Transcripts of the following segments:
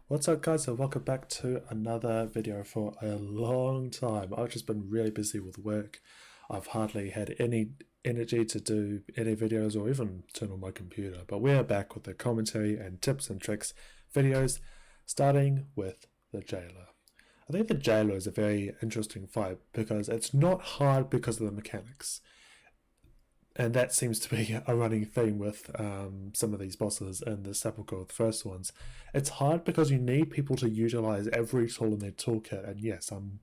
What's up guys, and welcome back to another video. For a long time I've just been really busy with work. I've hardly had any energy to do any videos or even turn on my computer, but we're back with the commentary and tips and tricks videos, starting with the Jailer. I think the Jailer is a very interesting fight because it's not hard because of the mechanics. And that seems to be a running theme with some of these bosses in the Sepulchre, the first ones. It's hard because you need people to utilize every tool in their toolkit, and yes, I'm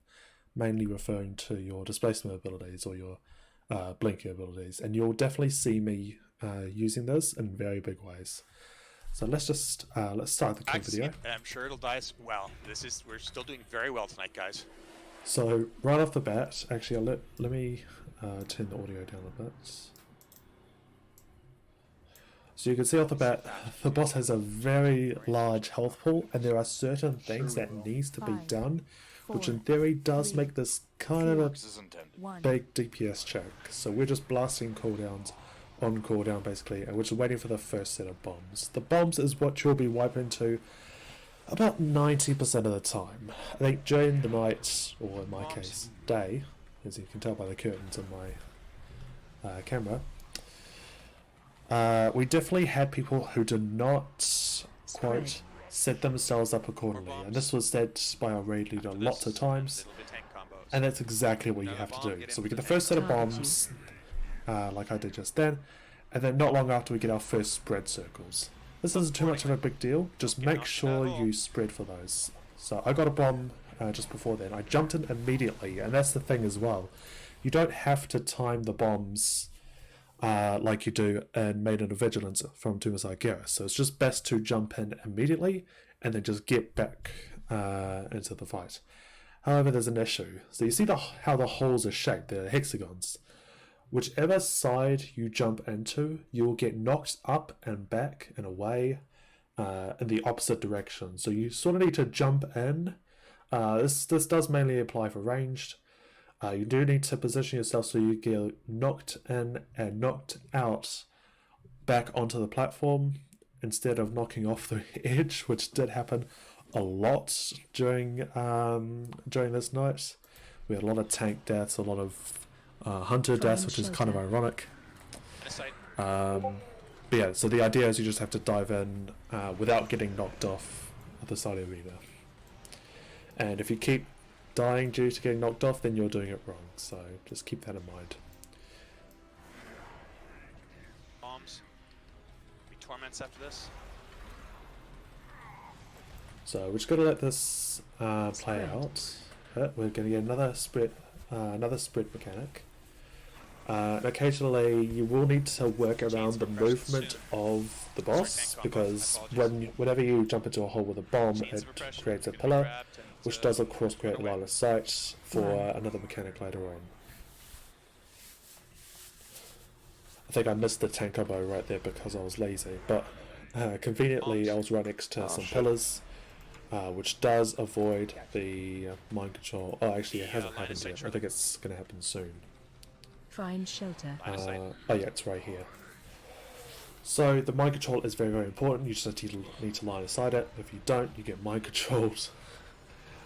mainly referring to your displacement abilities or your blinking abilities, and you'll definitely see me using this in very big ways. So let's start the quick video. I'm sure it'll die as well. We're still doing very well tonight, guys. So right off the bat, actually, let me turn the audio down a bit. So you can see off the bat, the boss has a very large health pool, and there are certain things that needs to be done, which in theory does make this kind of a big DPS check. So we're just blasting cooldowns on cooldown basically, and we're just waiting for the first set of bombs. The bombs is what you'll be wiping to about 90% of the time. I think during the night, or in my case, day, as you can tell by the curtains on my camera, we definitely had people who did not quite set themselves up accordingly, and this was said by our raid leader lots of times, and that's exactly what you have to do. So we get the first set of bombs, like I did just then, and then not long after we get our first spread circles. This isn't too much of a big deal, just make sure you spread for those. So I got a bomb just before then. I jumped in immediately, and that's the thing as well. You don't have to time the bombs like you do in Maiden of Vigilance from Tomb of Garrus. So it's just best to jump in immediately and then just get back into the fight. However, there's an issue. So you see how the holes are shaped, they're hexagons. Whichever side you jump into, you will get knocked up and back and away in the opposite direction. So you sort of need to jump in. This does mainly apply for ranged. You do need to position yourself so you get knocked in and knocked out back onto the platform instead of knocking off the edge, which did happen a lot during this night. We had a lot of tank deaths, a lot of hunter deaths, which is kind of ironic. But yeah, so the idea is you just have to dive in without getting knocked off at the side of the arena. And if you keep dying due to getting knocked off, then you're doing it wrong, so just keep that in mind. Bombs. We torments after this. So we're just going to let this play out. We're going to get another spread mechanic. And occasionally you will need to work around the movement of the boss, because whenever you jump into a hole with a bomb, it creates a pillar, which does of course create a line of sight for another mechanic later on. I think I missed the tank combo right there because I was lazy, but conveniently I was right next to some pillars, which does avoid the mind control. Oh, actually it hasn't happened yet. I think it's going to happen soon. Find shelter. Oh yeah, it's right here. So the mind control is very, very important. You just need to line aside it. If you don't, you get mind controlled.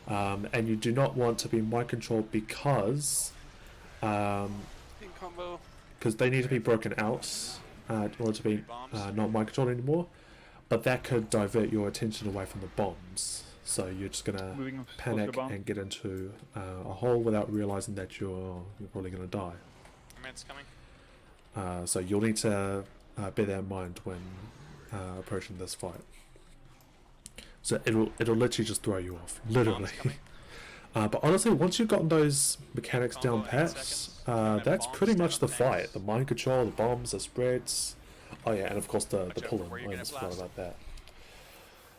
And you do not want to be mind controlled because they need to be broken out in order to be not mind controlled anymore. But that could divert your attention away from the bombs. So you're just gonna panic and get into a hole without realizing that you're probably gonna die. So you'll need to bear that in mind when approaching this fight. So it'll literally just throw you off, literally. But honestly, once you've gotten those mechanics down pat, that's pretty much the fight. The mind control, the bombs, the spreads. Oh yeah, and of course the pull-in. I almost forgot about that.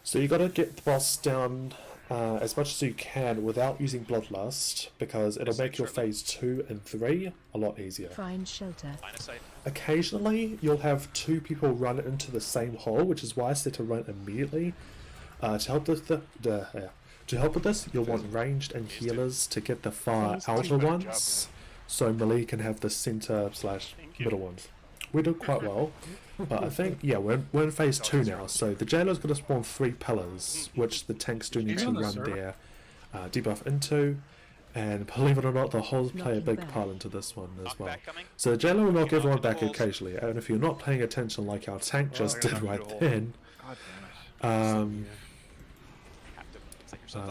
So you got to get the boss down as much as you can without using Bloodlust, because it'll make your phase 2 and 3 a lot easier. Find shelter. Occasionally, you'll have two people run into the same hole, which is why I said to run immediately. To help with this, you'll want ranged and healers to get the far outer ones, so melee can have the center / middle ones. we did quite well. But I think, yeah, we're in phase 2 now. So the jailer's going to spawn 3 pillars, which the tanks do need to run their debuff into. And believe it or not, the holes play a big part into this one as well. So the jailer will knock everyone back occasionally, and if you're not paying attention like our tank just did right then,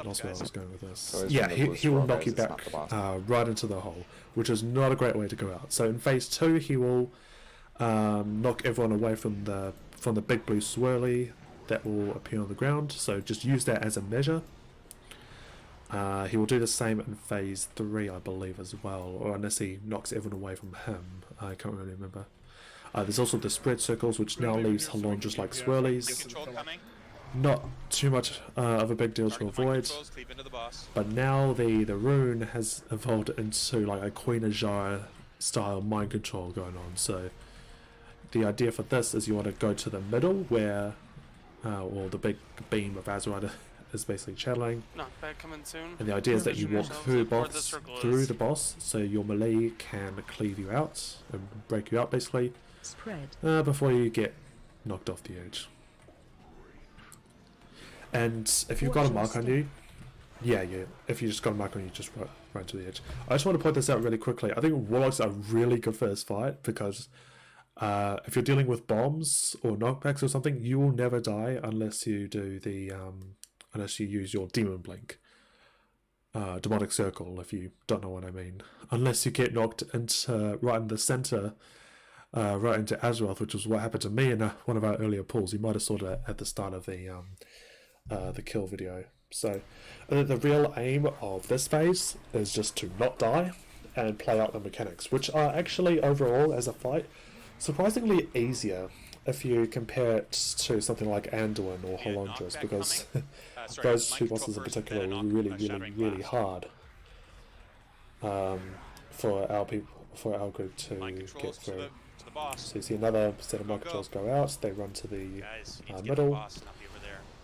lost where I was going with this. So Yeah, he will knock you it's back not the right into the hole, which is not a great way to go out. So in phase 2, he will knock everyone away from the big blue swirly that will appear on the ground. So just use that as a measure. He will do the same in phase 3, I believe, as well, or unless he knocks everyone away from him. I can't really remember. There's also the spread circles, which now leaves Halon just like swirlies. Not too much of a big deal to avoid, but now the rune has evolved into like a Queen Ajara style mind control going on. So the idea for this is you want to go to the middle where, or the big beam of Azeroth is basically channeling. Knockback coming soon. And the idea is that you walk through the boss, so your melee can cleave you out and break you out basically. Spread. Before you get knocked off the edge. And if you've got a mark on you, yeah, if you just got a mark on you, just run to the edge. I just want to point this out really quickly. I think Warlocks are really good for this fight because if you're dealing with bombs or knockbacks or something, you will never die unless you do the unless you use your Demon Blink. Demonic Circle, if you don't know what I mean. Unless you get knocked into right in the center, right into Azeroth, which was what happened to me in one of our earlier pulls. You might have saw that at the start of the kill video. So the real aim of this phase is just to not die and play out the mechanics, which are actually overall as a fight surprisingly easier if you compare it to something like Anduin or Holondros, because those two bosses in particular are really hard for our group to get through. So you see another set of mind controls go out, they run to the middle.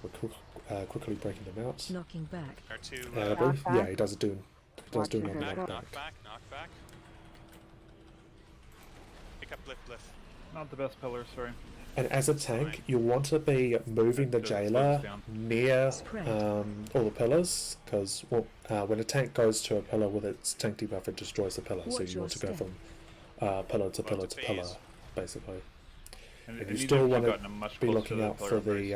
We're quickly breaking them out. Knocking back. Yeah, he does do another knockback. Pick up Bliff. Not the best pillar, sorry. And as a tank, you want to be moving the jailer near all the pillars, because when a tank goes to a pillar with its tank debuff, it destroys the pillar. So you want to go from pillar to pillar to pillar, basically. And you still want to be looking out for the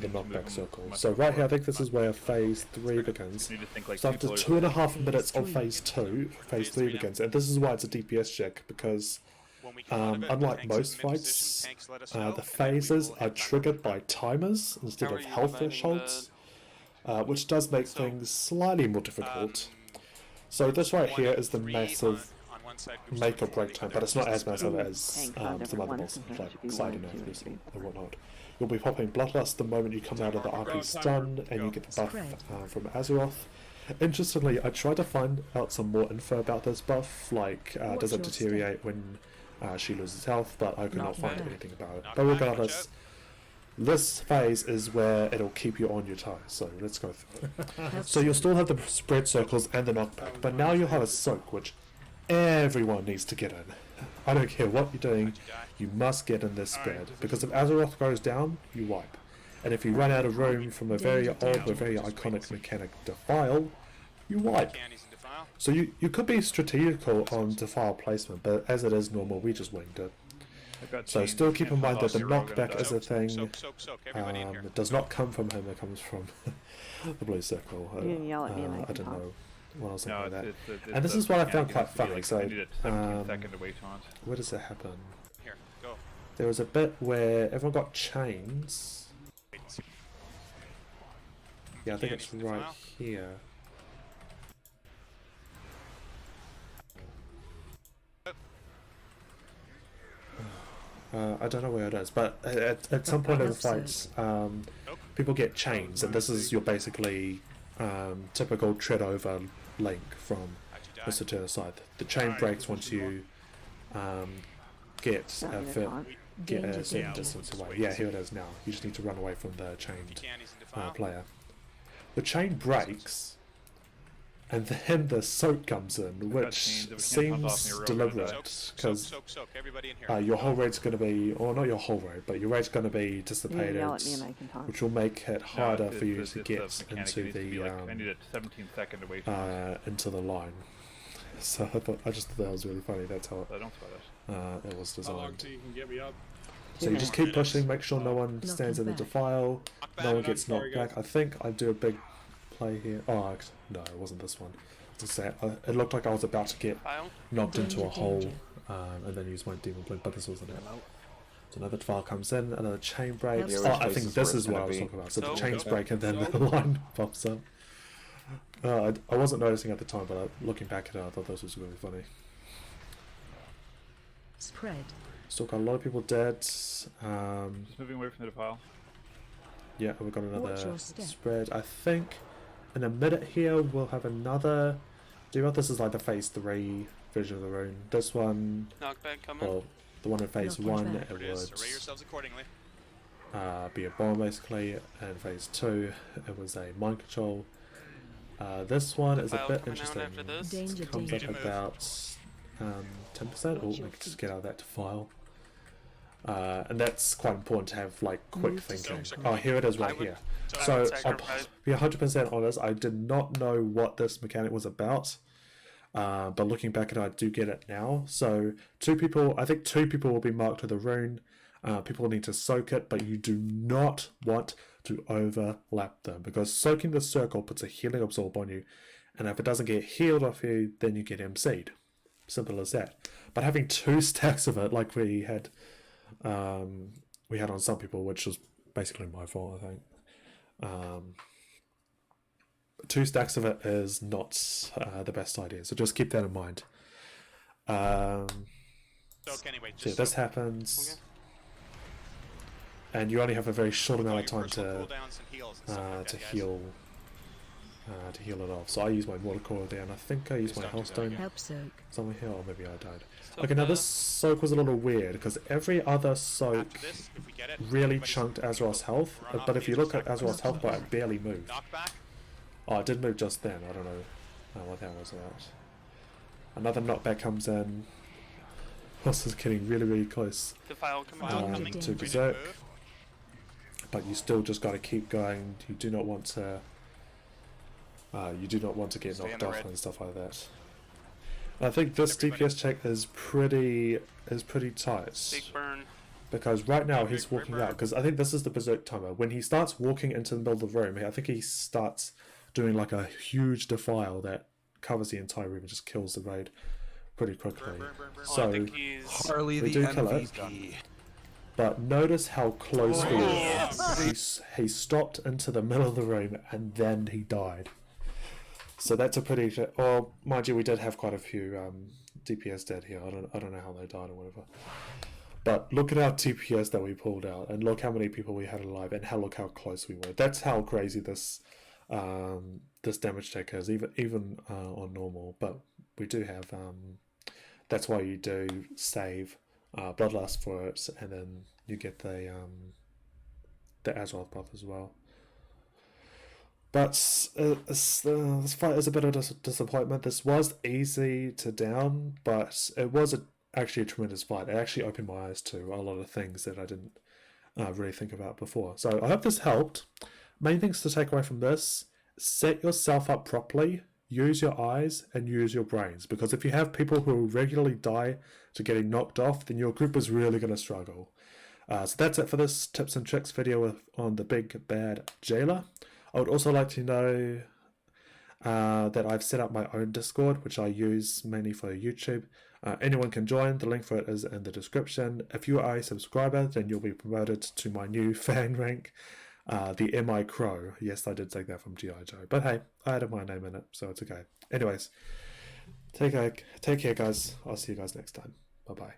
knockback circle. So right here, I think this is where phase 3 begins. So after 2.5 minutes of phase 2, phase 3 begins, and this is why it's a DPS check, because unlike most fights, the phases are triggered by timers instead of health thresholds, which does make things slightly more difficult. So this right here is the massive make or break time, but it's not as massive as some other bosses like Sidon and whatnot. You'll be popping Bloodlust the moment you come out of the RP stun, and you get the buff from Azeroth. Interestingly, I tried to find out some more info about this buff, like does it deteriorate when she loses health, but I could not find anything about it. But regardless, this phase is where it'll keep you on your toes, so let's go through it. So you'll still have the spread circles and the knockback, but now you'll have a soak, which everyone needs to get in. I don't care what you're doing, you must get in this spread, because if Azeroth goes down, you wipe. And if you run out of room from a very old but very iconic mechanic, Defile, you wipe. So you could be strategical on Defile placement, but as it is normal, we just winged it. So still keep in mind that the knockback is a thing. It does not come from him, it comes from the blue circle. I don't know what else like that. And this is what I found quite funny. So where does it happen? There was a bit where everyone got chains. Yeah, I think it's right here. I don't know where it is, but at some point in the fights, people get chains, and this is your basically typical tread over link from Mr. Turner's side. The chain breaks once you get a certain distance away. Yeah, here it is now. You just need to run away from the chained player. The chain breaks And then the soak comes in, which seems deliberate, because Soak, everybody in here. your whole rate's going to be, or not your whole rate, but your rate's going to be dissipated, yell at me and I can talk. which will make it harder for you to get mechanic. into It needs to be the like, I need a 17-second away from into the line. So I just thought that was really funny. That's how I don't sweat it. it was How long designed. till you can get me up? So you just keep pushing, make sure no one Knocking stands in the back. defile, Knock no back. one gets Sorry, knocked back. I think I do a big play here. Oh, no, it wasn't this one. To say, it looked like I was about to get File. knocked into a Danger, hole, danger. and then use my demon blink, but this wasn't it. So another defile comes in, another chain break. That's Oh, I the think places this where is it's what I gonna was be. talking about. So the So- chains Okay. break and then So- the line pops up. I wasn't noticing at the time, but looking back at it, I thought this was really funny. Spread. Still got a lot of people dead. Just moving away from the defile. Yeah, we've got Watch another your step. spread. I think in a minute here we'll have another. Do you know what this is like the phase 3 version of the rune? This one, Knockback coming. well, the one in phase Knocking 1, back. it There it is. would Array yourselves accordingly. be a bomb basically. And phase 2, it was a mind control. This one is a File bit coming out interesting. after this. Danger, It comes danger. up about 10%. Oh, we can just get out of that to file. And that's quite important to have like quick Move to thinking. soak. Oh, here it is right I would- here. I So would I'll sacrifice. be 100% honest, I did not know what this mechanic was about. But looking back at it, I do get it now. So I think two people will be marked with a rune. People need to soak it, but you do not want to overlap them, because soaking the circle puts a healing absorb on you, and if it doesn't get healed off you, then you get MC'd. Simple as that. But having 2 stacks of it, like we had on some people, which was basically my fault, I think. 2 stacks of it is not the best idea, so just keep that in mind. Soak anyway. So Just this soak. happens, Okay. and you only have a very short With all amount of your time personal to cooldowns and heals and stuff like to that, guys. heal it off. So I use my water core down. I think I used Please my don't do health that stone again. Help soak. somewhere here, or maybe I died. Soak Okay, now the- this soak was a little weird because every other soak After this, if we get it, really everybody's- chunked Azeroth's health, Run off but if the you look at sacrifice. Azeroth's health bar, it barely moved. Knock back. Oh, it did move just then. I don't know what that was about. Another knockback comes in. This is getting really, really close. Defile coming File out. coming. to We didn't berserk. move. But you still just got to keep going. You do not want to. You do not want to get Stay in knocked the off red. and stuff like that. I think this Everybody. DPS check is pretty tight, Big burn. because right now he's Red walking bird. out. Because I think this is the berserk timer. When he starts walking into the middle of the room, I think he starts doing like a huge defile that covers the entire room and just kills the raid pretty quickly. Burn, burn, burn, burn. Oh, So I think he's. Harley we the do kill it. MVP. But notice how close he Yes. is. He stopped into the middle of the room and then he died. So that's a pretty. Well, mind you, we did have quite a few DPS dead here. I don't know how they died or whatever. But look at our DPS that we pulled out, and look how many people we had alive, and look how close we were. That's how crazy this this damage check is, even on normal. But we do have. That's why you do save Bloodlust for it, and then you get the Azeroth buff as well. But this fight is a bit of a disappointment. This was easy to down, but it was actually a tremendous fight. It actually opened my eyes to a lot of things that I didn't really think about before. So I hope this helped. Main things to take away from this: set yourself up properly, use your eyes, and use your brains. Because if you have people who regularly die to getting knocked off, then your group is really going to struggle. So that's it for this tips and tricks video on the big bad jailer. I would also like to know that I've set up my own Discord, which I use mainly for YouTube. Anyone can join. The link for it is in the description. If you are a subscriber, then you'll be promoted to my new fan rank, the MI Crow. Yes, I did take that from G.I. Joe. But hey, I added my name in it, so it's okay. Anyways, take care, guys. I'll see you guys next time. Bye-bye.